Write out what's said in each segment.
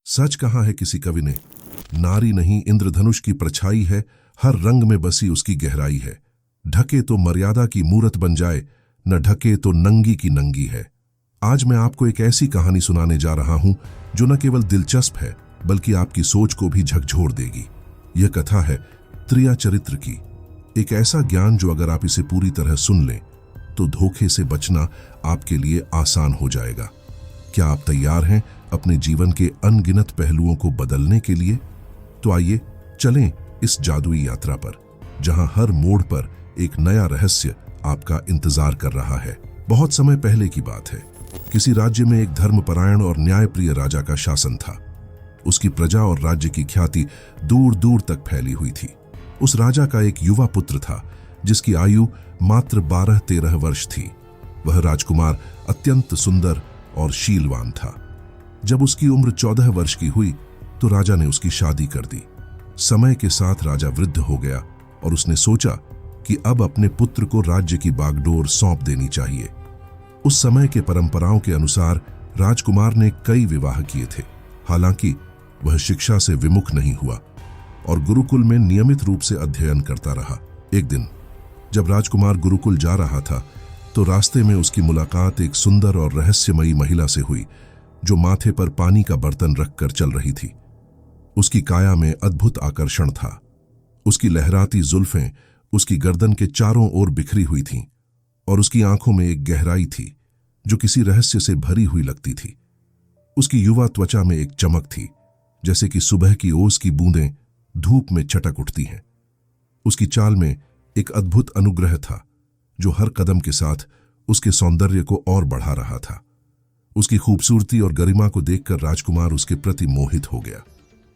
सच कहा है किसी कवि ने, नारी नहीं इंद्रधनुष की परछाई है, हर रंग में बसी उसकी गहराई है। ढके तो मर्यादा की मूरत बन जाए, न ढके तो नंगी की नंगी है। आज मैं आपको एक ऐसी कहानी सुनाने जा रहा हूं जो न केवल दिलचस्प है बल्कि आपकी सोच को भी झकझोर देगी। यह कथा है त्रिया चरित्र की। एक ऐसा ज्ञान जो अगर आप इसे पूरी तरह सुन लें तो धोखे से बचना आपके लिए आसान हो जाएगा। क्या आप तैयार हैं अपने जीवन के अनगिनत पहलुओं को बदलने के लिए? तो आइए चलें इस जादुई यात्रा पर, जहां हर मोड़ पर एक नया रहस्य आपका इंतजार कर रहा है। बहुत समय पहले की बात है। किसी राज्य में एक धर्मपरायण और न्यायप्रिय राजा का शासन था। उसकी प्रजा और राज्य की ख्याति दूर दूर तक फैली हुई थी। उस राजा का एक युवा पुत्र था जिसकी आयु मात्र 12-13 वर्ष थी। वह राजकुमार अत्यंत सुंदर और शीलवान था। जब उसकी उम्र 14 वर्ष की हुई तो राजा ने उसकी शादी कर दी। समय के साथ राजा वृद्ध हो गया और उसने सोचा कि अब अपने पुत्र को राज्य की बागडोर सौंप देनी चाहिए। उस समय के परंपराओं के अनुसार राजकुमार ने कई विवाह किए थे। हालांकि वह शिक्षा से विमुख नहीं हुआ और गुरुकुल में नियमित रूप से अध्ययन करता रहा। एक दिन जब राजकुमार गुरुकुल जा रहा था तो रास्ते में उसकी मुलाकात एक सुंदर और रहस्यमयी महिला से हुई जो माथे पर पानी का बर्तन रखकर चल रही थी। उसकी काया में अद्भुत आकर्षण था। उसकी लहराती जुल्फें उसकी गर्दन के चारों ओर बिखरी हुई थीं और उसकी आंखों में एक गहराई थी जो किसी रहस्य से भरी हुई लगती थी। उसकी युवा त्वचा में एक चमक थी, जैसे कि सुबह की ओस की बूंदें धूप में चटक उठती हैं। उसकी चाल में एक अद्भुत अनुग्रह था जो हर कदम के साथ उसके सौंदर्य को और बढ़ा रहा था। उसकी खूबसूरती और गरिमा को देखकर राजकुमार उसके प्रति मोहित हो गया।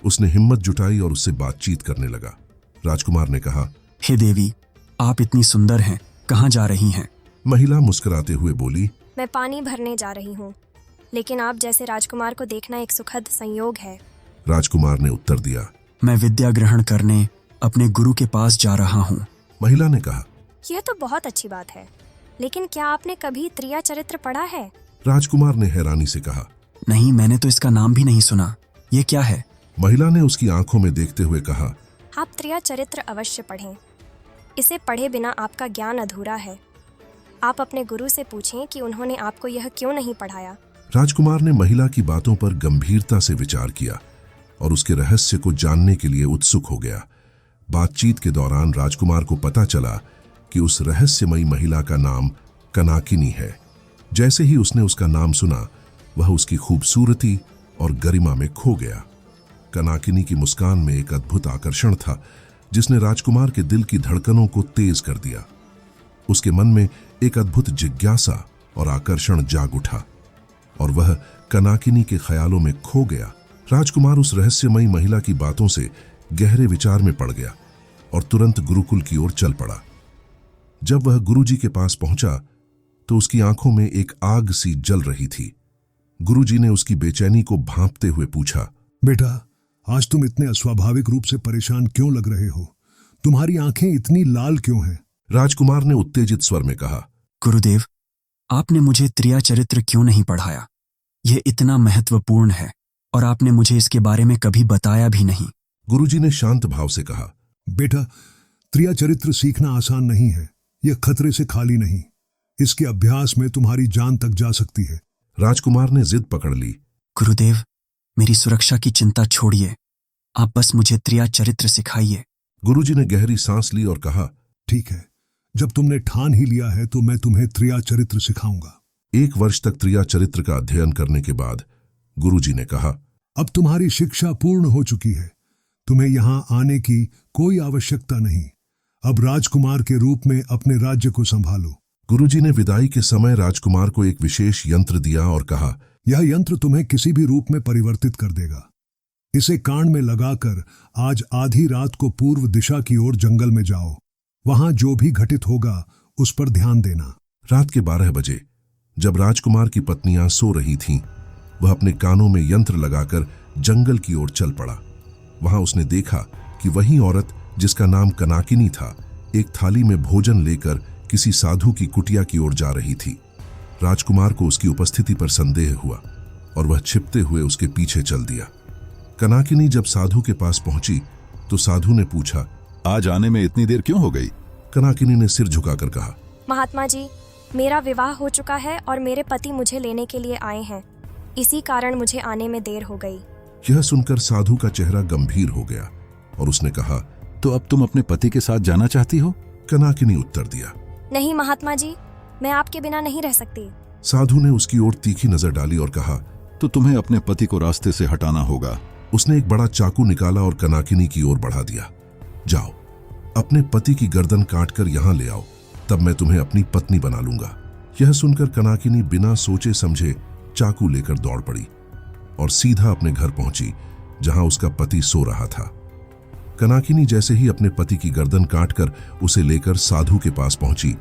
उसने हिम्मत जुटाई और उससे बातचीत करने लगा। राजकुमार ने कहा, हे देवी, आप इतनी सुंदर हैं, कहाँ जा रही हैं? महिला मुस्कुराते हुए बोली, मैं पानी भरने जा रही हूँ, लेकिन आप जैसे राजकुमार को देखना एक सुखद संयोग है। राजकुमार ने उत्तर दिया, मैं विद्या ग्रहण करने अपने गुरु के पास जा रहा हूँ। महिला ने कहा, यह तो बहुत अच्छी बात है, लेकिन क्या आपने कभी त्रिया चरित्र पढ़ा है? राजकुमार ने हैरानी से कहा, नहीं, मैंने तो इसका नाम भी नहीं सुना। ये क्या है? महिला ने उसकी आंखों में देखते हुए कहा, आप त्रिया चरित्र अवश्य पढ़ें। इसे पढ़े बिना आपका ज्ञान अधूरा है। आप अपने गुरु से पूछें कि उन्होंने आपको यह क्यों नहीं पढ़ाया। राजकुमार ने महिला की बातों पर गंभीरता से विचार किया और उसके रहस्य को जानने के लिए उत्सुक हो गया। बातचीत के दौरान राजकुमार को पता चला कि उस रहस्यमयी महिला का नाम कनाकिनी है। जैसे ही उसने उसका नाम सुना, वह उसकी खूबसूरती और गरिमा में खो गया। कनाकिनी की मुस्कान में एक अद्भुत आकर्षण था जिसने राजकुमार के दिल की धड़कनों को तेज कर दिया। उसके मन में एक अद्भुत जिज्ञासा और आकर्षण जाग उठा और वह कनाकिनी के ख्यालों में खो गया। राजकुमार उस रहस्यमयी महिला की बातों से गहरे विचार में पड़ गया और तुरंत गुरुकुल की ओर चल पड़ा। जब वह गुरुजी के पास पहुंचा तो उसकी आंखों में एक आग सी जल रही थी। गुरुजी ने उसकी बेचैनी को भांपते हुए पूछा, बेटा, आज तुम इतने अस्वाभाविक रूप से परेशान क्यों लग रहे हो? तुम्हारी आंखें इतनी लाल क्यों हैं? राजकुमार ने उत्तेजित स्वर में कहा, गुरुदेव, आपने मुझे त्रिया चरित्र क्यों नहीं पढ़ाया? यह इतना महत्वपूर्ण है और आपने मुझे इसके बारे में कभी बताया भी नहीं। गुरुजी ने शांत भाव से कहा, बेटा, त्रिया चरित्र सीखना आसान नहीं है। यह खतरे से खाली नहीं। इसके अभ्यास में तुम्हारी जान तक जा सकती है। राजकुमार ने जिद पकड़ ली, गुरुदेव, मेरी सुरक्षा की चिंता छोड़िए, आप बस मुझे त्रिया चरित्र सिखाइए। गुरुजी ने गहरी सांस ली और कहा, ठीक है, जब तुमने ठान ही लिया है तो मैं तुम्हें त्रिया चरित्र सिखाऊंगा। 1 वर्ष तक त्रिया चरित्र का अध्ययन करने के बाद गुरुजी ने कहा, अब तुम्हारी शिक्षा पूर्ण हो चुकी है। तुम्हें यहां आने की कोई आवश्यकता नहीं। अब राजकुमार के रूप में अपने राज्य को संभालो। गुरुजी ने विदाई के समय राजकुमार को एक विशेष यंत्र दिया और कहा, यह यंत्र तुम्हें किसी भी रूप में परिवर्तित कर देगा। इसे कान में लगाकर आज आधी रात को पूर्व दिशा की ओर जंगल में जाओ। वहां जो भी घटित होगा उस पर ध्यान देना। रात के 12 बजे जब राजकुमार की पत्नियां सो रही थीं, वह अपने कानों में यंत्र लगाकर जंगल की ओर चल पड़ा। वहां उसने देखा कि वही औरत जिसका नाम कनाकिनी था, एक थाली में भोजन लेकर किसी साधु की कुटिया की ओर जा रही थी। राजकुमार को उसकी उपस्थिति पर संदेह हुआ और वह छिपते हुए उसके पीछे चल दिया। कनाकिनी जब साधु के पास पहुंची तो साधु ने पूछा, आज आने में इतनी देर क्यों हो गई? कनाकिनी ने सिर झुकाकर कहा, महात्मा जी, मेरा विवाह हो चुका है और मेरे पति मुझे लेने के लिए आए हैं। इसी कारण मुझे आने में देर हो गई। यह सुनकर साधु का चेहरा गंभीर हो गया और उसने कहा, तो अब तुम अपने पति के साथ जाना चाहती हो? कनाकिनी उत्तर दिया, नहीं महात्मा जी, मैं आपके बिना नहीं रह सकती। साधु ने उसकी ओर तीखी नजर डाली और कहा, तो तुम्हें अपने पति को रास्ते से हटाना होगा। उसने एक बड़ा चाकू निकाला और कनाकिनी की ओर बढ़ा दिया। जाओ, अपने पति की गर्दन काटकर यहां ले आओ, तब मैं तुम्हें अपनी पत्नी बना लूंगा। यह सुनकर कनाकिनी बिना सोचे समझे चाकू लेकर दौड़ पड़ी और सीधा अपने घर पहुंची, जहां उसका पति सो रहा था। कनाकिनी जैसे ही अपने पति की गर्दन काटकर उसे लेकर साधु के पास पहुंची,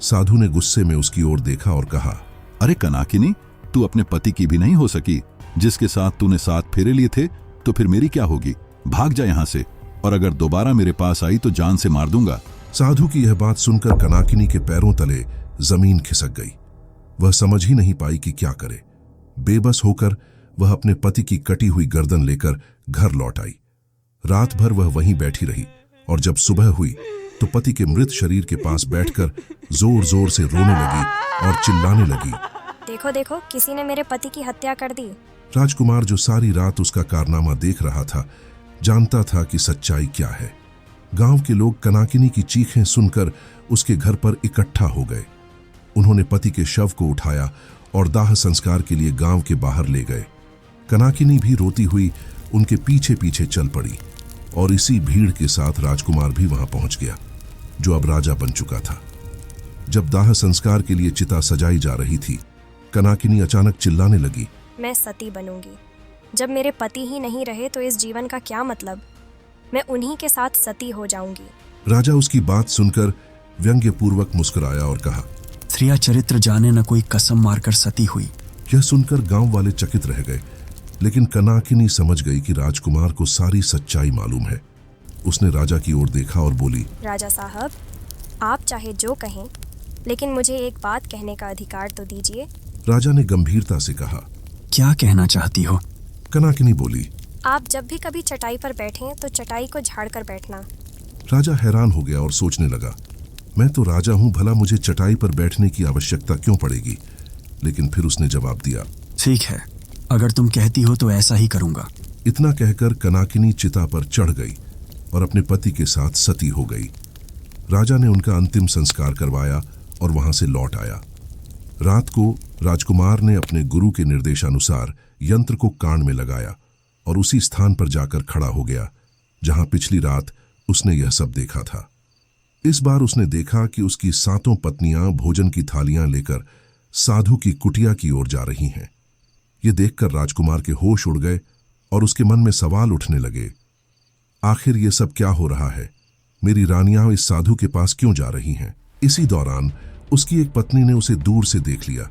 साधु ने गुस्से में उसकी ओर देखा और कहा, अरे कनाकिनी, तू अपने पति की भी नहीं हो सकी। जिसके साथ तूने 7 फेरे लिए थे, तो फिर मेरी क्या होगी? भाग जा यहां से, और अगर दोबारा मेरे पास आई तो जान से मार दूंगा। साधु की यह बात सुनकर कनाकिनी के पैरों तले जमीन खिसक गई। वह समझ ही नहीं पाई कि क्या करे। बेबस होकर वह अपने पति की कटी हुई गर्दन लेकर घर लौट आई। रात भर वह वहीं बैठी रही और जब सुबह हुई तो पति के मृत शरीर के पास बैठकर जोर जोर से रोने लगी और चिल्लाने लगी, देखो देखो, किसी ने मेरे पति की हत्या कर दी। राजकुमार, जो सारी रात उसका कारनामा देख रहा था, जानता था कि सच्चाई क्या है। गांव के लोग कनाकिनी की चीखें सुनकर उसके घर पर इकट्ठा हो गए। उन्होंने पति के शव को उठाया और दाह संस्कार के लिए गांव के बाहर ले गए। कनाकिनी भी रोती हुई उनके पीछे पीछे चल पड़ी और इसी भीड़ के साथ राजकुमार भी वहां पहुंच गया, जो अब राजा बन चुका था। जब दाह संस्कार के लिए चिता सजाई जा रही थी, कनाकिनी अचानक चिल्लाने लगी, मैं सती बनूंगी। जब मेरे पति ही नहीं रहे तो इस जीवन का क्या मतलब? मैं उन्हीं के साथ सती हो जाऊंगी। राजा उसकी बात सुनकर व्यंग्यपूर्वक मुस्कुराया और कहा, स्त्रिया चरित्र जाने न कोई कसम मारकर सती हुई। यह सुनकर गांव वाले चकित रह गए, लेकिन कनाकिनी समझ गई कि राजकुमार को सारी सच्चाई मालूम है। उसने राजा की ओर देखा और बोली, राजा साहब, आप चाहे जो कहें, लेकिन मुझे एक बात कहने का अधिकार तो दीजिए। राजा ने गंभीरता से कहा, क्या कहना चाहती हो? कनाकिनी बोली, आप जब भी कभी चटाई पर बैठें तो चटाई को झाड़ कर बैठना। राजा हैरान हो गया और सोचने लगा, मैं तो राजा हूं, भला मुझे चटाई पर बैठने की आवश्यकता क्यों पड़ेगी? लेकिन फिर उसने जवाब दिया, ठीक है, अगर तुम कहती हो तो ऐसा ही करूंगा। इतना कहकर कनाकिनी चिता पर चढ़ गई और अपने पति के साथ सती हो गई। राजा ने उनका अंतिम संस्कार करवाया और वहां से लौट आया। रात को राजकुमार ने अपने गुरु के निर्देशानुसार यंत्र को कान में लगाया और उसी स्थान पर जाकर खड़ा हो गया जहां पिछली रात उसने यह सब देखा था। इस बार उसने देखा कि उसकी 7 पत्नियां भोजन की थालियां लेकर साधु की कुटिया की ओर जा रही हैं। ये देखकर राजकुमार के होश उड़ गए और उसके मन में सवाल उठने लगे, आखिर ये सब क्या हो रहा है? मेरी रानियां इस साधु के पास क्यों जा रही हैं? इसी दौरान उसकी एक पत्नी ने उसे दूर से देख लिया,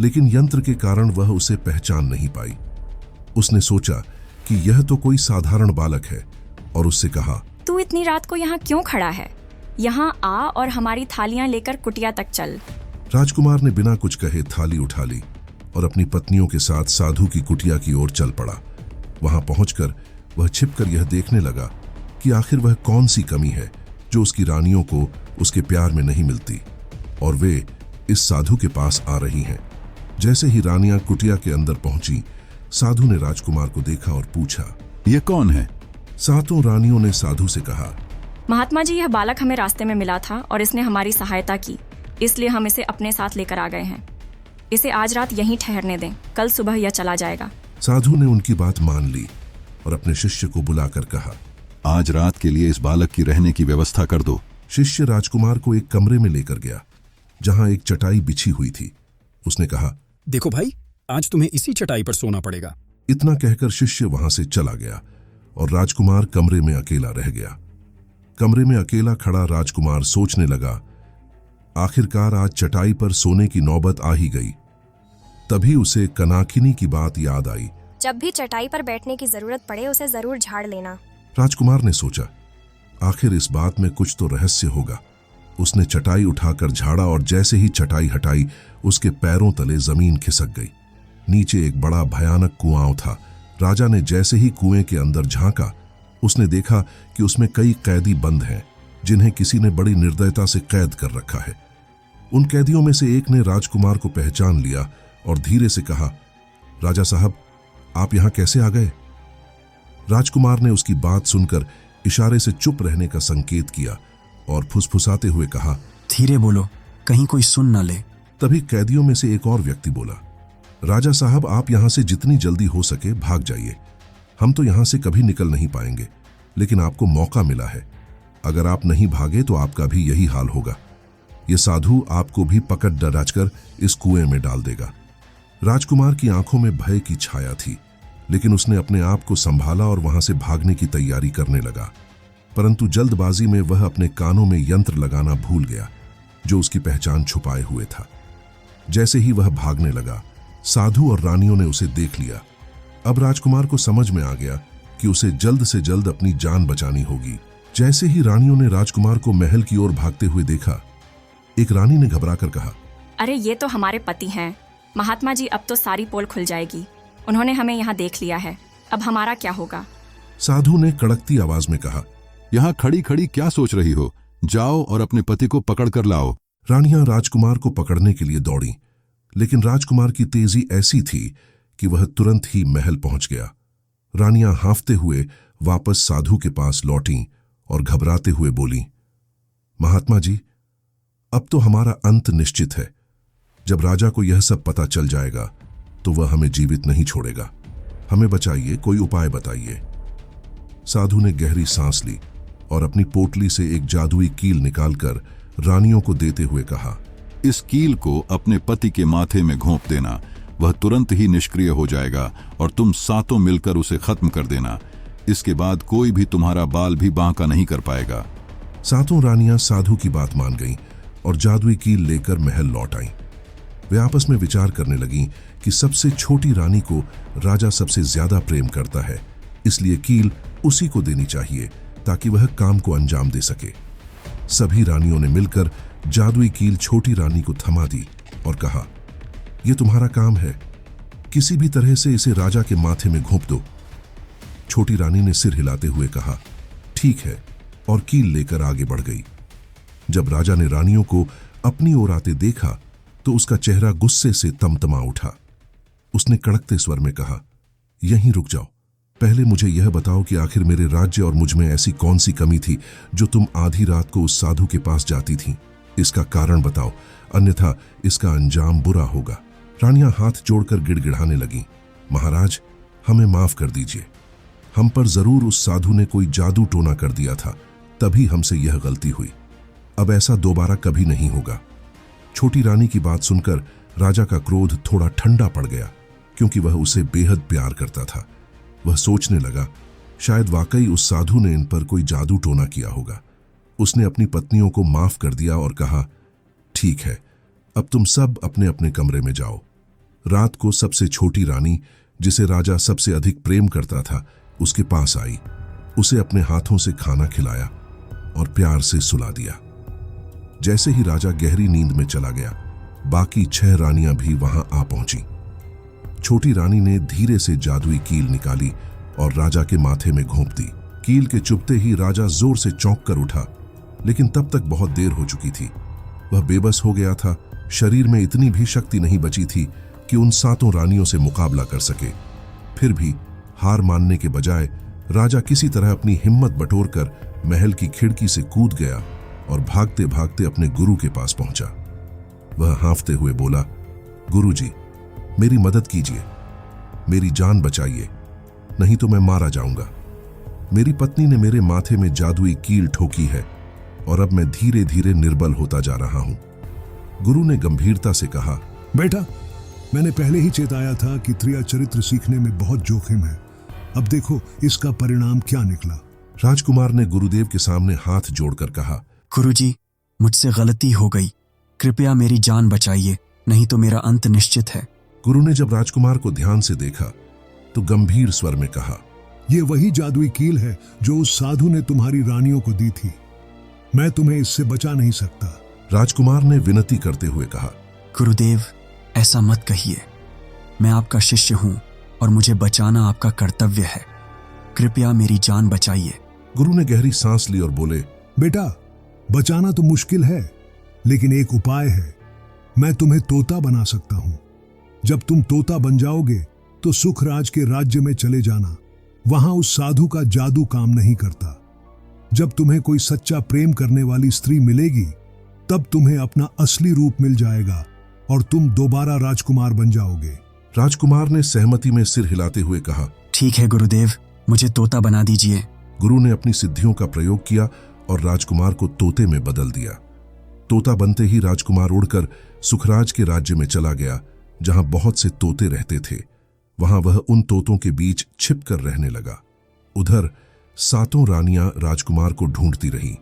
लेकिन यंत्र के कारण वह उसे पहचान नहीं पाई। उसने सोचा कि यह तो कोई साधारण बालक है और उससे कहा, तू इतनी रात को यहाँ क्यों खड़ा है? यहाँ आ और हमारी थालियां लेकर कुटिया तक चल। राजकुमार ने बिना कुछ कहे थाली उठा ली और अपनी पत्नियों के साथ साधु की कुटिया की ओर चल पड़ा। वहां पहुंचकर वह छिपकर यह देखने लगा कि आखिर वह कौन सी कमी है जो उसकी रानियों को उसके प्यार में नहीं मिलती और वे इस साधु के पास आ रही हैं। जैसे ही रानियां कुटिया के अंदर पहुंची, साधु ने राजकुमार को देखा और पूछा, ये कौन है? 7 रानियों ने साधु से कहा, महात्मा जी, यह बालक हमें रास्ते में मिला था और इसने हमारी सहायता की, इसलिए हम इसे अपने साथ लेकर आ गए हैं। इसे आज रात यहीं ठहरने दें, कल सुबह यह चला जाएगा। साधु ने उनकी बात मान ली और अपने शिष्य को बुलाकर कहा, आज रात के लिए इस बालक की रहने की व्यवस्था कर दो। शिष्य राजकुमार को एक कमरे में लेकर गया जहां एक चटाई बिछी हुई थी। उसने कहा, देखो भाई, आज तुम्हें इसी चटाई पर सोना पड़ेगा। इतना कहकर शिष्य वहां से चला गया और राजकुमार कमरे में अकेला रह गया। कमरे में अकेला खड़ा राजकुमार सोचने लगा, आखिरकार आज चटाई पर सोने की नौबत आ ही गई। तभी उसे कनाकिनी की बात याद आई। जब भी चटाई पर बैठने की जरूरत पड़े उसे जरूर झाड़ लेना। राजकुमार ने सोचा, आखिर इस बात में कुछ तो रहस्य होगा। उसने चटाई उठाकर झाड़ा और जैसे ही चटाई हटाई, उसके पैरों तले जमीन खिसक गई। नीचे एक बड़ा भयानक कुआं था राजा ने जैसे ही कुएं के अंदर झांका, उसने देखा कि उसमें कई कैदी बंद हैं जिन्हें किसी ने बड़ी निर्दयता से कैद कर रखा है। उन कैदियों में से एक ने राजकुमार को पहचान लिया और धीरे से कहा, राजा साहब, आप यहां कैसे आ गए? राजकुमार ने उसकी बात सुनकर इशारे से चुप रहने का संकेत किया और फुसफुसाते हुए कहा, धीरे बोलो, कहीं कोई सुन न ले। तभी कैदियों में से एक और व्यक्ति बोला, राजा साहब, आप यहां से जितनी जल्दी हो सके भाग जाइए। हम तो यहां से कभी निकल नहीं पाएंगे, लेकिन आपको मौका मिला है। अगर आप नहीं भागे तो आपका भी यही हाल होगा। ये साधु आपको भी पकड़ दराजकर इस कुएं में डाल देगा। राजकुमार की आंखों में भय की छाया थी, लेकिन उसने अपने आप को संभाला और वहां से भागने की तैयारी करने लगा। परंतु जल्दबाजी में वह अपने कानों में यंत्र लगाना भूल गया जो उसकी पहचान छुपाए हुए था। जैसे ही वह भागने लगा, साधु और रानियों ने उसे देख लिया। अब राजकुमार को समझ में आ गया कि उसे जल्द से जल्द अपनी जान बचानी होगी। जैसे ही रानियों ने राजकुमार को महल की ओर भागते हुए देखा, एक रानी ने घबराकर कहा, अरे ये तो हमारे पति हैं। महात्मा जी, अब तो सारी पोल खुल जाएगी। उन्होंने हमें यहाँ देख लिया है, अब हमारा क्या होगा? साधु ने कड़कती आवाज में कहा, यहां खड़ी खड़ी क्या सोच रही हो? जाओ और अपने पति को पकड़ कर लाओ। रानियां राजकुमार को पकड़ने के लिए दौड़ी, लेकिन राजकुमार की तेजी ऐसी थी कि वह तुरंत ही महल पहुंच गया। रानियां हांफते हुए वापस साधु के पास लौटीं और घबराते हुए बोलीं, महात्मा जी, अब तो हमारा अंत निश्चित है। जब राजा को यह सब पता चल जाएगा तो वह हमें जीवित नहीं छोड़ेगा। हमें बचाइए, कोई उपाय बताइए। साधु ने गहरी सांस ली और अपनी पोटली से एक जादुई कील निकालकर रानियों को देते हुए कहा, इस कील को अपने पति के माथे में घोंप देना। वह तुरंत ही निष्क्रिय हो जाएगा और तुम सातों मिलकर उसे खत्म कर देना। इसके बाद कोई भी तुम्हारा बाल भी बांका नहीं कर पाएगा। सातों रानियां साधु की बात मान गईं और जादुई कील लेकर महल लौट आईं। वे आपस में विचार करने लगीं कि सबसे छोटी रानी को राजा सबसे ज्यादा प्रेम करता है, इसलिए कील उसी को देनी चाहिए ताकि वह काम को अंजाम दे सके। सभी रानियों ने मिलकर जादुई कील छोटी रानी को थमा दी और कहा, यह तुम्हारा काम है, किसी भी तरह से इसे राजा के माथे में घोंप दो। छोटी रानी ने सिर हिलाते हुए कहा, ठीक है, और कील लेकर आगे बढ़ गई। जब राजा ने रानियों को अपनी ओर आते देखा तो उसका चेहरा गुस्से से तमतमा उठा। उसने कड़कते स्वर में कहा, यहीं रुक जाओ, पहले मुझे यह बताओ कि आखिर मेरे राज्य और मुझ में ऐसी कौन सी कमी थी जो तुम आधी रात को उस साधु के पास जाती थीं। इसका कारण बताओ, अन्यथा इसका अंजाम बुरा होगा। रानियां हाथ जोड़कर गिड़गिड़ाने लगीं, महाराज, हमें माफ कर दीजिए। हम पर जरूर उस साधु ने कोई जादू टोना कर दिया था, तभी हमसे यह गलती हुई। अब ऐसा दोबारा कभी नहीं होगा। छोटी रानी की बात सुनकर राजा का क्रोध थोड़ा ठंडा पड़ गया, क्योंकि वह उसे बेहद प्यार करता था। वह सोचने लगा, शायद वाकई उस साधु ने इन पर कोई जादू टोना किया होगा। उसने अपनी पत्नियों को माफ कर दिया और कहा, ठीक है, अब तुम सब अपने अपने कमरे में जाओ। रात को सबसे छोटी रानी, जिसे राजा सबसे अधिक प्रेम करता था, उसके पास आई। उसे अपने हाथों से खाना खिलाया और प्यार से सुला दिया। जैसे ही राजा गहरी नींद में चला गया, बाकी 6 रानियां भी वहां आ पहुंची। छोटी रानी ने धीरे से जादुई कील निकाली और राजा के माथे में घोंप दी। कील के चुभते ही राजा जोर से चौंक कर उठा, लेकिन तब तक बहुत देर हो चुकी थी। वह बेबस हो गया था। शरीर में इतनी भी शक्ति नहीं बची थी कि उन 7 रानियों से मुकाबला कर सके। फिर भी हार मानने के बजाय राजा किसी तरह अपनी हिम्मत बटोरकर महल की खिड़की से कूद गया और भागते भागते अपने गुरु के पास पहुंचा। वह हांफते हुए बोला, गुरुजी, मेरी मदद कीजिए, मेरी जान बचाइए, नहीं तो मैं मारा जाऊंगा। मेरी पत्नी ने मेरे माथे में जादुई कील ठोकी है और अब मैं धीरे धीरे निर्बल होता जा रहा हूं। गुरु ने गंभीरता से कहा, बेटा, मैंने पहले ही चेताया था कि त्रिया चरित्र सीखने में बहुत जोखिम है। अब देखो इसका परिणाम क्या निकला। राजकुमार ने गुरुदेव के सामने हाथ जोड़कर कहा, गुरुजी, मुझसे गलती हो गई, कृपया मेरी जान बचाइए, नहीं तो मेरा अंत निश्चित है। गुरु ने जब राजकुमार को ध्यान से देखा तो गंभीर स्वर में कहा, ये वही जादुई कील है जो उस साधु ने तुम्हारी रानियों को दी थी। मैं तुम्हें इससे बचा नहीं सकता। राजकुमार ने विनती करते हुए कहा, गुरुदेव, ऐसा मत कहिए। मैं आपका शिष्य हूं और मुझे बचाना आपका कर्तव्य है। कृपया मेरी जान बचाइए। गुरु ने गहरी सांस ली और बोले, बेटा, बचाना तो मुश्किल है, लेकिन एक उपाय है। मैं तुम्हें तोता बना सकता हूं। जब तुम तोता बन जाओगे तो सुखराज के राज्य में चले जाना। वहां उस साधु का जादू काम नहीं करता। जब तुम्हें कोई सच्चा प्रेम करने वाली स्त्री मिलेगी, तब तुम्हें अपना असली रूप मिल जाएगा और तुम दोबारा राजकुमार बन जाओगे। राजकुमार ने सहमति में सिर हिलाते हुए कहा, ठीक है गुरुदेव, मुझे तोता बना दीजिए। गुरु ने अपनी सिद्धियों का प्रयोग किया और राजकुमार को तोते में बदल दिया। तोता बनते ही राजकुमार उड़कर सुखराज के राज्य में चला गया, जहां बहुत से तोते रहते थे। वहां वह उन तोतों के बीच छिपकर रहने लगा। उधर 7 रानियां राजकुमार को ढूंढती रहीं,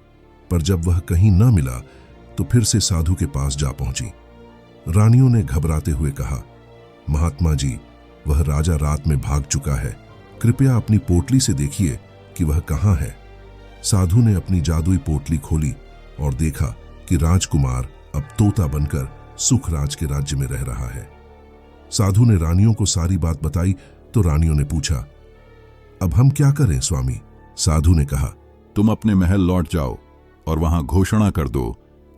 पर जब वह कहीं न मिला तो फिर से साधु के पास जा पहुंची। रानियों ने घबराते हुए कहा, महात्मा जी, वह राजा रात में भाग चुका है। कृपया अपनी पोटली से देखिए कि वह कहाँ है। साधु ने अपनी जादुई पोटली खोली और देखा कि राजकुमार अब तोता बनकर सुखराज के राज्य में रह रहा है। साधु ने रानियों को सारी बात बताई तो रानियों ने पूछा, अब हम क्या करें स्वामी? साधु ने कहा, तुम अपने महल लौट जाओ और वहां घोषणा कर दो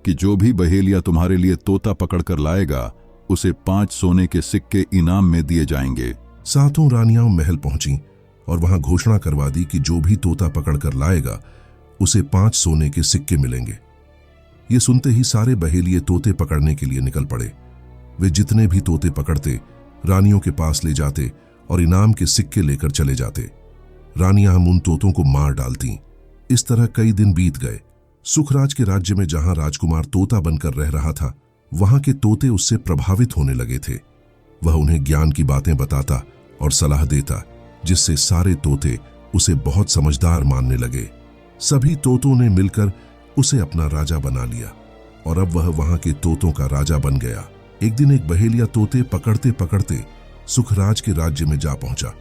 कि जो भी बहेलिया तुम्हारे लिए तोता पकड़कर लाएगा उसे 5 सोने के सिक्के इनाम में दिए जाएंगे। 7 रानियां महल पहुंची और वहां घोषणा करवा दी कि जो भी तोता पकड़कर लाएगा उसे 5 सोने के सिक्के मिलेंगे। ये सुनते ही सारे बहेलिये तोते पकड़ने के लिए निकल पड़े। वे जितने भी तोते पकड़ते रानियों के पास ले जाते और इनाम के सिक्के लेकर चले जाते। रानियां हम उन तोतों को मार डालती। इस तरह कई दिन बीत गए। सुखराज के राज्य में जहां राजकुमार तोता बनकर रह रहा था, वहां के तोते उससे प्रभावित होने लगे थे। वह उन्हें ज्ञान की बातें बताता और सलाह देता, जिससे सारे तोते उसे बहुत समझदार मानने लगे। सभी तोतों ने मिलकर उसे अपना राजा बना लिया और अब वह वहां के तोतों का राजा बन गया। एक दिन एक बहेलिया तोते पकड़ते पकड़ते सुखराज के राज्य में जा पहुंचा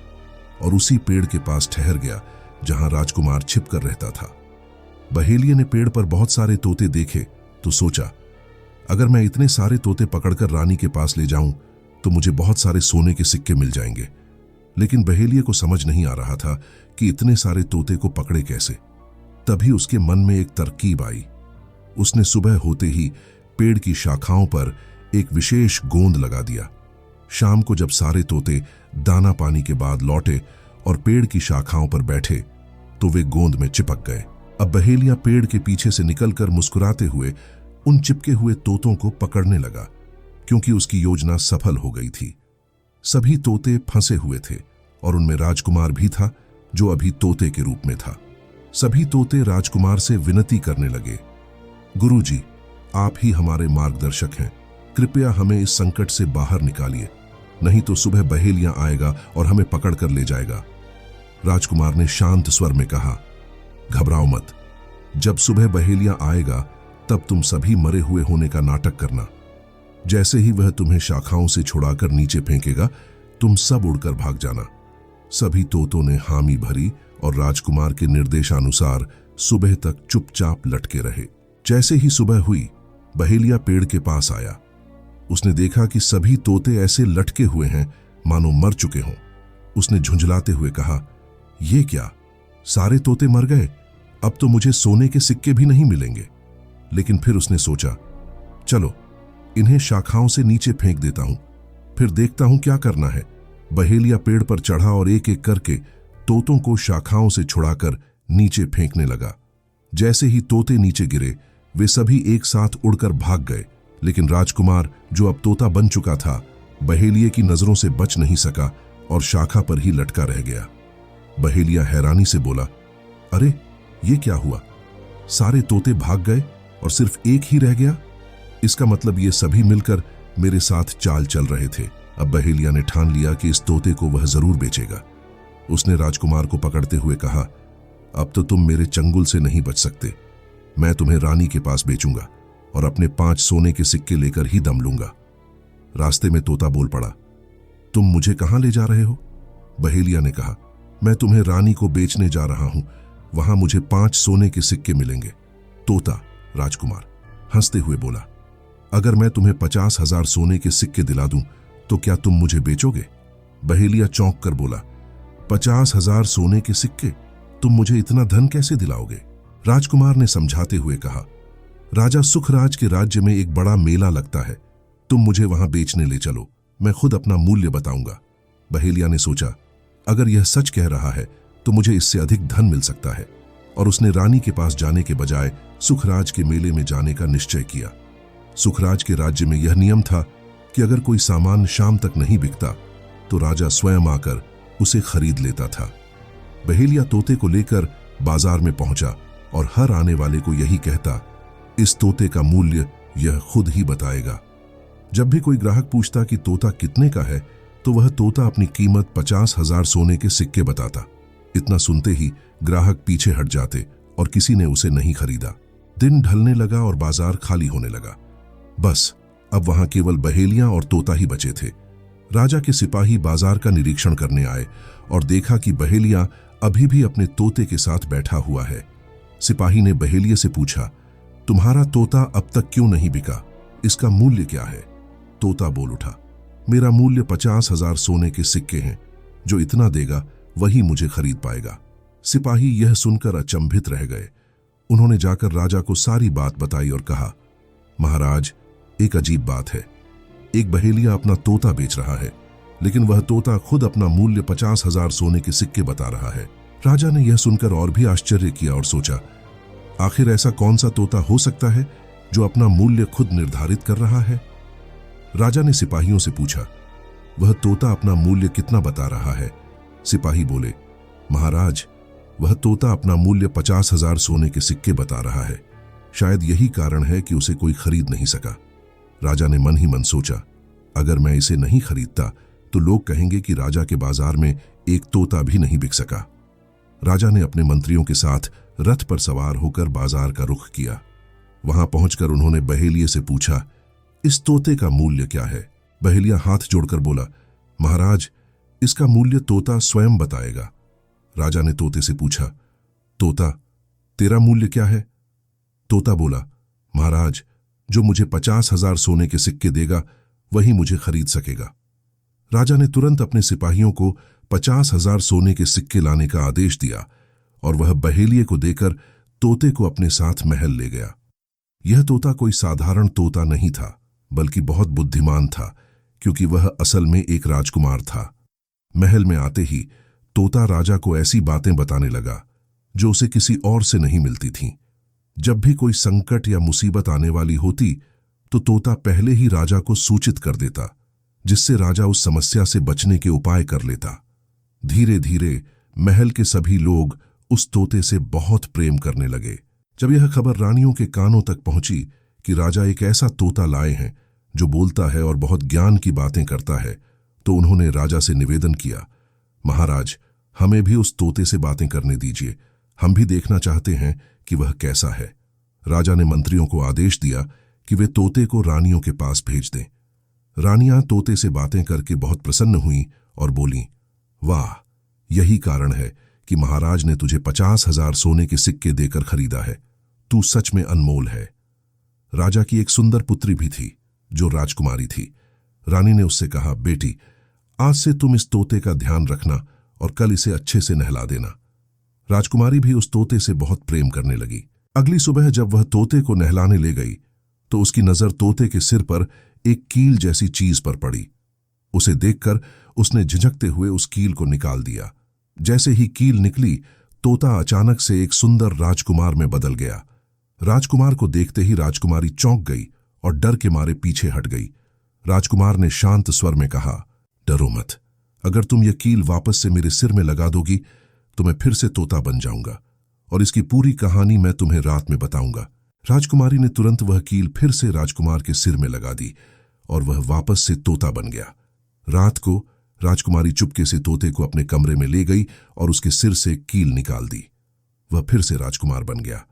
और उसी पेड़ के पास ठहर गया जहां राजकुमार छिपकर रहता था। बहेलिये ने पेड़ पर बहुत सारे तोते देखे तो सोचा, अगर मैं इतने सारे तोते पकड़कर रानी के पास ले जाऊं तो मुझे बहुत सारे सोने के सिक्के मिल जाएंगे। लेकिन बहेलिये को समझ नहीं आ रहा था कि इतने सारे तोते को पकड़े कैसे। तभी उसके मन में एक तरकीब आई। उसने सुबह होते ही पेड़ की शाखाओं पर एक विशेष गोंद लगा दिया। शाम को जब सारे तोते दाना पानी के बाद लौटे और पेड़ की शाखाओं पर बैठे तो वे गोंद में चिपक गए। अब बहेलिया पेड़ के पीछे से निकलकर मुस्कुराते हुए उन चिपके हुए तोतों को पकड़ने लगा, क्योंकि उसकी योजना सफल हो गई थी। सभी तोते फंसे हुए थे और उनमें राजकुमार भी था, जो अभी तोते के रूप में था। सभी तोते राजकुमार से विनती करने लगे, गुरुजी, आप ही हमारे मार्गदर्शक हैं। कृपया हमें इस संकट से बाहर निकालिए, नहीं तो सुबह बहेलिया आएगा और हमें पकड़ कर ले जाएगा। राजकुमार ने शांत स्वर में कहा, घबराओ मत। जब सुबह बहेलिया आएगा तब तुम सभी मरे हुए होने का नाटक करना। जैसे ही वह तुम्हें शाखाओं से छुड़ाकर नीचे फेंकेगा, तुम सब उड़कर भाग जाना। सभी तोतों ने हामी भरी और राजकुमार के निर्देशानुसार सुबह तक चुपचाप लटके रहे। जैसे ही सुबह हुई, बहेलिया पेड़ के पास आया। उसने देखा कि सभी तोते ऐसे लटके हुए हैं मानो मर चुके हों। उसने झुंझलाते हुए कहा, ये क्या, सारे तोते मर गए? अब तो मुझे सोने के सिक्के भी नहीं मिलेंगे। लेकिन फिर उसने सोचा, चलो इन्हें शाखाओं से नीचे फेंक देता हूं, फिर देखता हूं क्या करना है। बहेलिया पेड़ पर चढ़ा और एक एक करके तोतों को शाखाओं से छुड़ाकर नीचे फेंकने लगा। जैसे ही तोते नीचे गिरे, वे सभी एक साथ उड़कर भाग गए। लेकिन राजकुमार, जो अब तोता बन चुका था, बहेलिये की नजरों से बच नहीं सका और शाखा पर ही लटका रह गया। बहेलिया हैरानी से बोला, अरे ये क्या हुआ? सारे तोते भाग गए और सिर्फ एक ही रह गया। इसका मतलब ये सभी मिलकर मेरे साथ चाल चल रहे थे। अब बहेलिया ने ठान लिया कि इस तोते को वह जरूर बेचेगा। उसने राजकुमार को पकड़ते हुए कहा, अब तो तुम मेरे चंगुल से नहीं बच सकते। मैं तुम्हें रानी के पास बेचूंगा और अपने 5 सोने के सिक्के लेकर ही दम लूंगा। रास्ते में तोता बोल पड़ा, तुम मुझे कहां ले जा रहे हो? बहेलिया ने कहा, मैं तुम्हें रानी को बेचने जा रहा हूं, वहां मुझे 5 सोने के सिक्के मिलेंगे। तोता राजकुमार हंसते हुए बोला, अगर मैं तुम्हें 50,000 सोने के सिक्के दिला दूं तो क्या तुम मुझे बेचोगे? बहेलिया चौंक कर बोला, 50,000 सोने के सिक्के? तुम मुझे इतना धन कैसे दिलाओगे? राजकुमार ने समझाते हुए कहा, राजा सुखराज के राज्य में एक बड़ा मेला लगता है, तुम मुझे वहां बेचने ले चलो, मैं खुद अपना मूल्य बताऊंगा। बहेलिया ने सोचा, अगर यह सच कह रहा है तो मुझे इससे अधिक धन मिल सकता है, और उसने रानी के पास जाने के बजाय सुखराज के मेले में जाने का निश्चय किया। सुखराज के राज्य में यह नियम था कि अगर कोई सामान शाम तक नहीं बिकता तो राजा स्वयं आकर उसे खरीद लेता था। बहेलिया तोते को लेकर बाजार में पहुंचा और हर आने वाले को यही कहता, इस तोते का मूल्य यह खुद ही बताएगा। जब भी कोई ग्राहक पूछता कि तोता कितने का है तो वह तोता अपनी कीमत 50,000 सोने के सिक्के बताता। इतना सुनते ही ग्राहक पीछे हट जाते और किसी ने उसे नहीं खरीदा। दिन ढलने लगा और बाजार खाली होने लगा। बस अब वहां केवल बहेलियां और तोता ही बचे थे। राजा के सिपाही बाजार का निरीक्षण करने आए और देखा कि बहेलिया अभी भी अपने तोते के साथ बैठा हुआ है। सिपाही ने बहेलिये से पूछा, तुम्हारा तोता अब तक क्यों नहीं बिका? इसका मूल्य क्या है? तोता बोल उठा, मेरा मूल्य 50,000 सोने के सिक्के हैं, जो इतना देगा वही मुझे खरीद पाएगा। सिपाही यह सुनकर अचंभित रह गए। उन्होंने जाकर राजा को सारी बात बताई और कहा, महाराज, एक अजीब बात है। एक बहेलिया अपना तोता बेच रहा है, लेकिन वह तोता खुद अपना मूल्य 50,000 सोने के सिक्के बता रहा है। राजा ने यह सुनकर और भी आश्चर्य किया और सोचा, आखिर ऐसा कौन सा तोता हो सकता है जो अपना मूल्य खुद निर्धारित कर रहा है? राजा ने सिपाहियों से पूछा, वह तोता अपना मूल्य कितना बता रहा है? सिपाही बोले, महाराज, वह तोता अपना मूल्य 50,000 सोने के सिक्के बता रहा है। शायद यही कारण है कि उसे कोई खरीद नहीं सका। राजा ने मन ही मन सोचा, अगर मैं इसे नहीं खरीदता तो लोग कहेंगे कि राजा के बाजार में एक तोता भी नहीं बिक सका। राजा ने अपने मंत्रियों के साथ रथ पर सवार होकर बाजार का रुख किया। वहां पहुंचकर उन्होंने बहेलिये से पूछा, इस तोते का मूल्य क्या है? बहेलिया हाथ जोड़कर बोला, महाराज, इसका मूल्य तोता स्वयं बताएगा। राजा ने तोते से पूछा, तोता, तेरा मूल्य क्या है? तोता बोला, महाराज, जो मुझे 50,000 सोने के सिक्के देगा वही मुझे खरीद सकेगा। राजा ने तुरंत अपने सिपाहियों को 50,000 सोने के सिक्के लाने का आदेश दिया और वह बहेलिये को देकर तोते को अपने साथ महल ले गया। यह तोता कोई साधारण तोता नहीं था, बल्कि बहुत बुद्धिमान था, क्योंकि वह असल में एक राजकुमार था। महल में आते ही तोता राजा को ऐसी बातें बताने लगा जो उसे किसी और से नहीं मिलती थीं। जब भी कोई संकट या मुसीबत आने वाली होती तो तोता पहले ही राजा को सूचित कर देता, जिससे राजा उस समस्या से बचने के उपाय कर लेता। धीरे धीरे महल के सभी लोग उस तोते से बहुत प्रेम करने लगे। जब यह खबर रानियों के कानों तक पहुंची कि राजा एक ऐसा तोता लाए हैं जो बोलता है और बहुत ज्ञान की बातें करता है, तो उन्होंने राजा से निवेदन किया, महाराज, हमें भी उस तोते से बातें करने दीजिए, हम भी देखना चाहते हैं कि वह कैसा है। राजा ने मंत्रियों को आदेश दिया कि वे तोते को रानियों के पास भेज दें। रानियां तोते से बातें करके बहुत प्रसन्न हुईं और बोलीं, वाह, यही कारण है कि महाराज ने तुझे 50,000 सोने के सिक्के देकर खरीदा है। तू सच में अनमोल है। राजा की एक सुंदर पुत्री भी थी जो राजकुमारी थी। रानी ने उससे कहा, बेटी, आज से तुम इस तोते का ध्यान रखना और कल इसे अच्छे से नहला देना। राजकुमारी भी उस तोते से बहुत प्रेम करने लगी। अगली सुबह जब वह तोते को नहलाने ले गई तो उसकी नजर तोते के सिर पर एक कील जैसी चीज पर पड़ी। उसे देखकर उसने झिझकते हुए उस कील को निकाल दिया। जैसे ही कील निकली, तोता अचानक से एक सुंदर राजकुमार में बदल गया। राजकुमार को देखते ही राजकुमारी चौंक गई और डर के मारे पीछे हट गई। राजकुमार ने शांत स्वर में कहा, डरो मत, अगर तुम यह कील वापस से मेरे सिर में लगा दोगी तो मैं फिर से तोता बन जाऊंगा और इसकी पूरी कहानी मैं तुम्हें रात में बताऊंगा। राजकुमारी ने तुरंत वह कील फिर से राजकुमार के सिर में लगा दी और वह वापस से तोता बन गया। रात को राजकुमारी चुपके से तोते को अपने कमरे में ले गई और उसके सिर से कील निकाल दी। वह फिर से राजकुमार बन गया।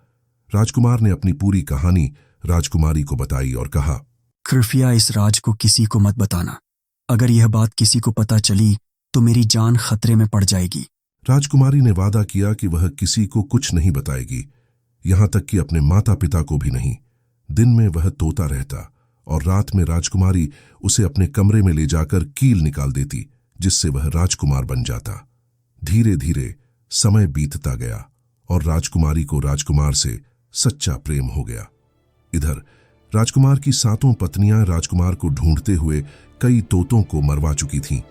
राजकुमार ने अपनी पूरी कहानी राजकुमारी को बताई और कहा, कृपया इस राज को किसी को मत बताना। अगर यह बात किसी को पता चली तो मेरी जान खतरे में पड़ जाएगी। राजकुमारी ने वादा किया कि वह किसी को कुछ नहीं बताएगी, यहां तक कि अपने माता पिता को भी नहीं। दिन में वह तोता रहता और रात में राजकुमारी उसे अपने कमरे में ले जाकर कील निकाल देती, जिससे वह राजकुमार बन जाता। धीरे धीरे समय बीतता गया और राजकुमारी को राजकुमार से सच्चा प्रेम हो गया। इधर राजकुमार की 7 पत्नियां राजकुमार को ढूंढते हुए कई तोतों को मरवा चुकी थीं,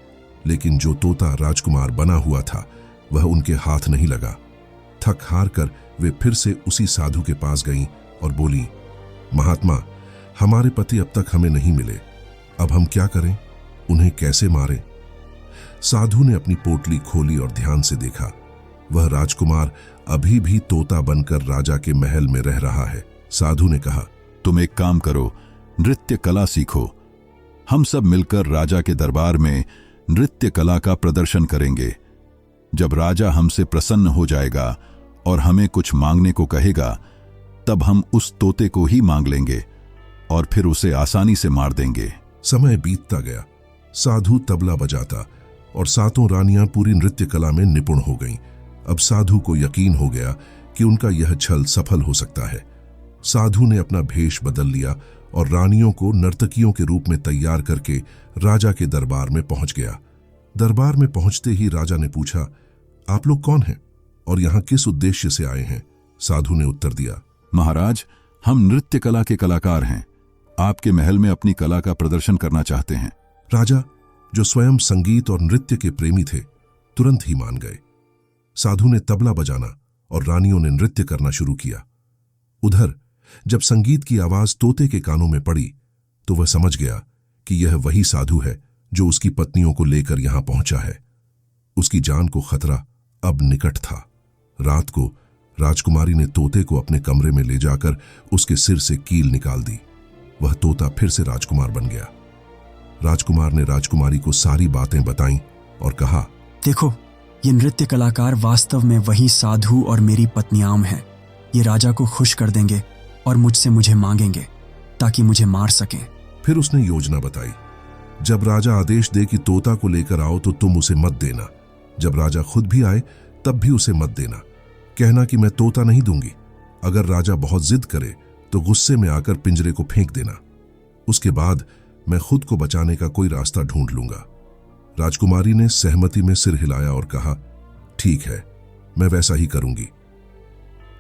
लेकिन जो तोता राजकुमार बना हुआ था वह उनके हाथ नहीं लगा। थक हार कर वे फिर से उसी साधु के पास गईं और बोली, महात्मा, हमारे पति अब तक हमें नहीं मिले, अब हम क्या करें, उन्हें कैसे मारें? साधु ने अपनी पोटली खोली और ध्यान से देखा। वह राजकुमार अभी भी तोता बनकर राजा के महल में रह रहा है। साधु ने कहा, तुम एक काम करो, नृत्य कला सीखो। हम सब मिलकर राजा के दरबार में नृत्य कला का प्रदर्शन करेंगे। जब राजा हमसे प्रसन्न हो जाएगा और हमें कुछ मांगने को कहेगा, तब हम उस तोते को ही मांग लेंगे और फिर उसे आसानी से मार देंगे। समय बीतता गया। साधु तबला बजाता और 7 रानियां पूरी नृत्य कला में निपुण हो गईं। अब साधु को यकीन हो गया कि उनका यह छल सफल हो सकता है। साधु ने अपना भेष बदल लिया और रानियों को नर्तकियों के रूप में तैयार करके राजा के दरबार में पहुंच गया। दरबार में पहुंचते ही राजा ने पूछा, आप लोग कौन हैं और यहां किस उद्देश्य से आए हैं? साधु ने उत्तर दिया, महाराज, हम नृत्य कला के कलाकार हैं, आपके महल में अपनी कला का प्रदर्शन करना चाहते हैं। राजा, जो स्वयं संगीत और नृत्य के प्रेमी थे, तुरंत ही मान गए। साधु ने तबला बजाना और रानियों ने नृत्य करना शुरू किया। उधर जब संगीत की आवाज तोते के कानों में पड़ी तो वह समझ गया कि यह वही साधु है जो उसकी पत्नियों को लेकर यहां पहुंचा है। उसकी जान को खतरा अब निकट था। रात को राजकुमारी ने तोते को अपने कमरे में ले जाकर उसके सिर से कील निकाल दी। वह तोता फिर से राजकुमार बन गया। राजकुमार ने राजकुमारी को सारी बातें बताईं और कहा, देखो, ये नृत्य कलाकार वास्तव में वही साधु और मेरी पत्नियां हैं। ये राजा को खुश कर देंगे और मुझसे मुझे मांगेंगे ताकि मुझे मार सकें। फिर उसने योजना बताई, जब राजा आदेश दे कि तोता को लेकर आओ तो तुम उसे मत देना। जब राजा खुद भी आए तब भी उसे मत देना। कहना कि मैं तोता नहीं दूंगी। अगर राजा बहुत जिद करे तो गुस्से में आकर पिंजरे को फेंक देना। उसके बाद मैं खुद को बचाने का कोई रास्ता ढूंढ लूंगा। राजकुमारी ने सहमति में सिर हिलाया और कहा, ठीक है, मैं वैसा ही करूंगी।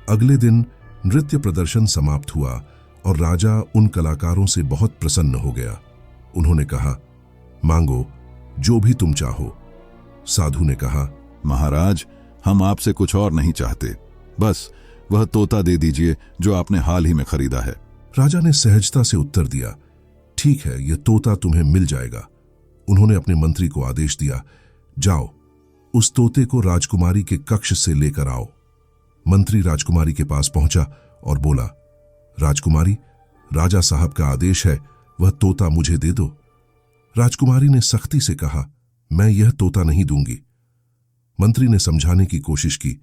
अगले दिन नृत्य प्रदर्शन समाप्त हुआ और राजा उन कलाकारों से बहुत प्रसन्न हो गया। उन्होंने कहा, मांगो जो भी तुम चाहो। साधु ने कहा, महाराज, हम आपसे कुछ और नहीं चाहते, बस वह तोता दे दीजिए जो आपने हाल ही में खरीदा है। राजा ने सहजता से उत्तर दिया, ठीक है, यह तोता तुम्हें मिल जाएगा। उन्होंने अपने मंत्री को आदेश दिया, जाओ, उस तोते को राजकुमारी के कक्ष से लेकर आओ। मंत्री राजकुमारी के पास पहुंचा और बोला, राजकुमारी, राजा साहब का आदेश है, वह तोता मुझे दे दो। राजकुमारी ने सख्ती से कहा, मैं यह तोता नहीं दूंगी। मंत्री ने समझाने की कोशिश की,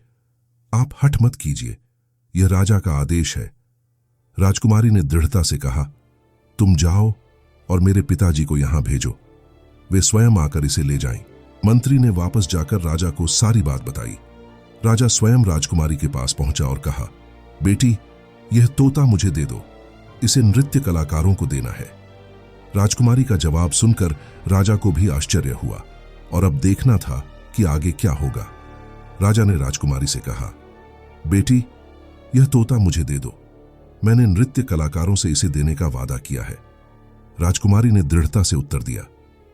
आप हठ मत कीजिए, यह राजा का आदेश है। राजकुमारी ने दृढ़ता से कहा, तुम जाओ और मेरे पिताजी को यहां भेजो, वे स्वयं आकर इसे ले जाएं। मंत्री ने वापस जाकर राजा को सारी बात बताई। राजा स्वयं राजकुमारी के पास पहुंचा और कहा, बेटी, यह तोता मुझे दे दो, इसे नृत्य कलाकारों को देना है। राजकुमारी का जवाब सुनकर राजा को भी आश्चर्य हुआ और अब देखना था कि आगे क्या होगा। राजा ने राजकुमारी से कहा, बेटी, यह तोता मुझे दे दो, मैंने नृत्य कलाकारों से इसे देने का वादा किया है। राजकुमारी ने दृढ़ता से उत्तर दिया,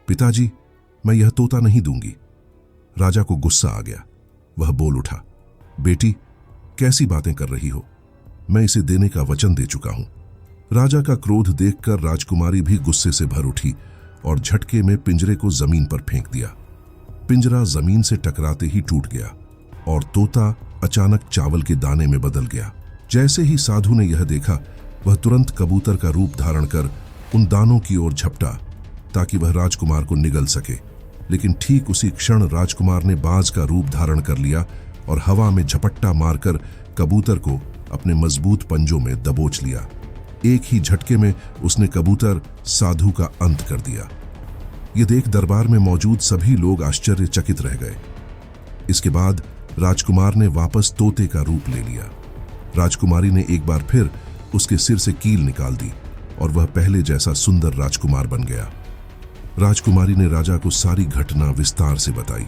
पिताजी, मैं यह तोता नहीं दूंगी। राजा को गुस्सा आ गया। वह बोल उठा, बेटी, कैसी बातें कर रही हो, मैं इसे देने का वचन दे चुका हूं। राजा का क्रोध देखकर राजकुमारी भी गुस्से से भर उठी और झटके में पिंजरे को जमीन पर फेंक दिया। पिंजरा जमीन से टकराते ही टूट गया और तोता अचानक चावल के दाने में बदल गया। जैसे ही साधु ने यह देखा, वह तुरंत कबूतर का रूप धारण कर उन दानों की ओर झपटा ताकि वह राजकुमार को निगल सके। लेकिन ठीक उसी क्षण राजकुमार ने बाज का रूप धारण कर लिया और हवा में झपट्टा मारकर कबूतर को अपने मजबूत पंजों में दबोच लिया। एक ही झटके में उसने कबूतर साधु का अंत कर दिया। यह देख दरबार में मौजूद सभी लोग आश्चर्यचकित रह गए। इसके बाद राजकुमार ने वापस तोते का रूप ले लिया। राजकुमारी ने एक बार फिर उसके सिर से कील निकाल दी और वह पहले जैसा सुंदर राजकुमार बन गया। राजकुमारी ने राजा को सारी घटना विस्तार से बताई।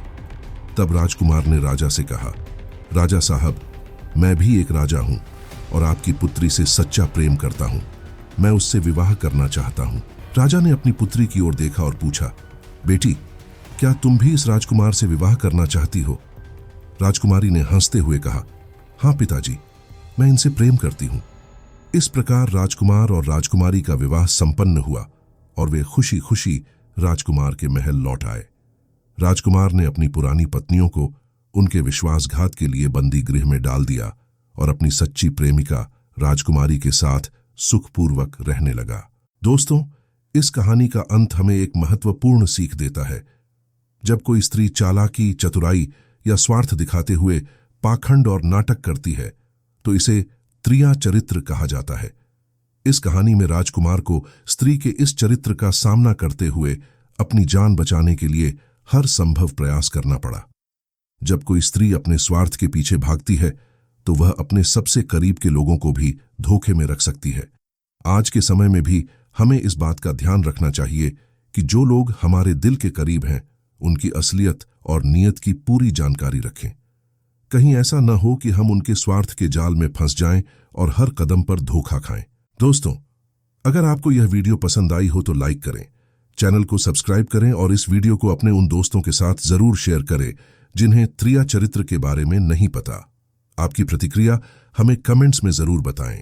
तब राजकुमार ने राजा से कहा, राजा साहब, मैं भी एक राजा हूं और आपकी पुत्री से सच्चा प्रेम करता हूं। मैं उससे विवाह करना चाहता हूं। राजा ने अपनी पुत्री की ओर देखा और पूछा, बेटी, क्या तुम भी इस राजकुमार से विवाह करना चाहती हो? राजकुमारी ने हंसते हुए कहा, हां पिताजी, मैं इनसे प्रेम करती हूं। इस प्रकार राजकुमार और राजकुमारी का विवाह संपन्न हुआ और वे खुशी खुशी राजकुमार के महल लौट आए। राजकुमार ने अपनी पुरानी पत्नियों को उनके विश्वासघात के लिए बंदी गृह में डाल दिया और अपनी सच्ची प्रेमिका राजकुमारी के साथ सुखपूर्वक रहने लगा। दोस्तों, इस कहानी का अंत हमें एक महत्वपूर्ण सीख देता है। जब कोई स्त्री चालाकी, चतुराई या स्वार्थ दिखाते हुए पाखंड और नाटक करती है तो इसे त्रिया चरित्र कहा जाता है। इस कहानी में राजकुमार को स्त्री के इस चरित्र का सामना करते हुए अपनी जान बचाने के लिए हर संभव प्रयास करना पड़ा। जब कोई स्त्री अपने स्वार्थ के पीछे भागती है तो वह अपने सबसे करीब के लोगों को भी धोखे में रख सकती है। आज के समय में भी हमें इस बात का ध्यान रखना चाहिए कि जो लोग हमारे दिल के करीब हैं उनकी असलियत और नीयत की पूरी जानकारी रखें। कहीं ऐसा न हो कि हम उनके स्वार्थ के जाल में फंस जाएं और हर कदम पर धोखा खाएं। दोस्तों, अगर आपको यह वीडियो पसंद आई हो तो लाइक करें, चैनल को सब्सक्राइब करें और इस वीडियो को अपने उन दोस्तों के साथ जरूर शेयर करें जिन्हें त्रिया चरित्र के बारे में नहीं पता। आपकी प्रतिक्रिया हमें कमेंट्स में जरूर बताएं।